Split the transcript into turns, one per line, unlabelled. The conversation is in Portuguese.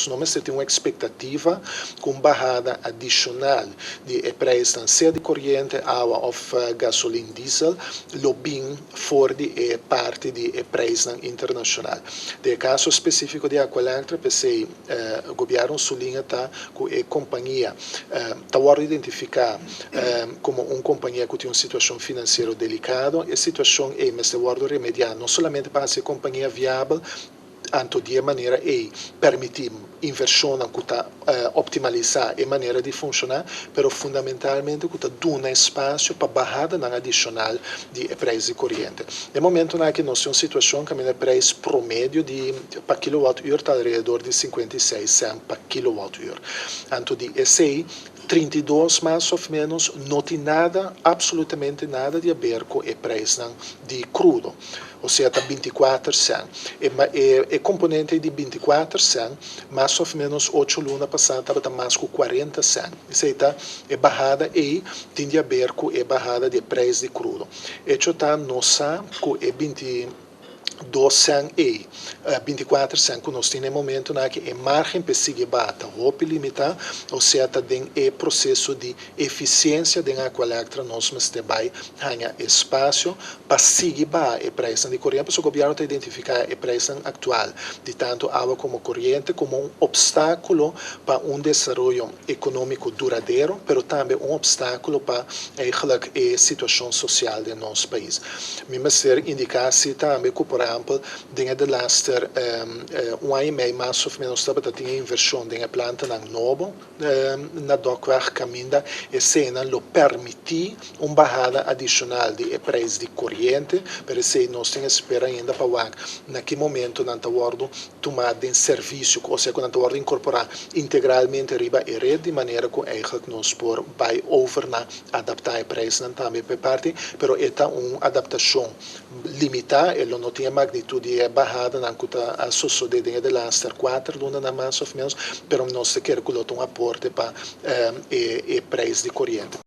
nós não temos uma expectativa com barrada adicional de preço, seja de corrente, água ou gasolina, diesel, lo bem fora de parte de preço internacional. No caso específico de Aqualectra, pensei, o governo Sulinha está com a companhia, está a identificar como uma companhia que tem uma situação financeira delicada, e a situação é, mas está a remediar, não somente para ser companhia viável, anto de maneira e permitir inversão que está optimalizar a maneira de funcionar, mas fundamentalmente que está dando espaço para barrada na adicional de preço corrente. No momento na que nós temos uma situação que o preço promédio de para quilowatt-hora está alrededor de 56 cents para quilowatt-hora. Anto de esse 32 mais ou menos não tem nada, absolutamente nada de a ver com o preço de crudo. Ou seja, está 24 cents. E componente de 24 cents, mais ou menos 8 lunas passadas, estava mais com 40 cents. Isso está barrada e tem a ver com a barrada de preço de crudo. Isso está nossa com 22 cents e 24 cents que nós temos no momento na que a margem para seguir bata roupa limitar, ou seja, tem o processo de eficiência da Aqualectra, nós vai ganhar espaço para seguir o preço de corrente, para o governo identificar o preço atual de tanto água como corrente como um obstáculo para um desenvolvimento econômico duradouro, mas também um obstáculo para a situação social do nosso país. Mesmo ser indicar se também que, por exemplo, dentro de laster um ano e meio mais ou menos estava a ter inversão na planta na novo na docweg caminda e cena lo permitir uma barrada adicional de preço de corrente, para isso nós temos espera ainda para o naquele momento não está tomado em serviço, ou seja, quando está incorporar integralmente riba a rede, de maneira que nós por vai over na adaptar o preço também para parte, mas é uma adaptação limitada, ele não tem a magnitude barrada, não está associada dentro de laster 4 lunas na mais ou menos, mas nós queremos que um aporte para o preço de corrente.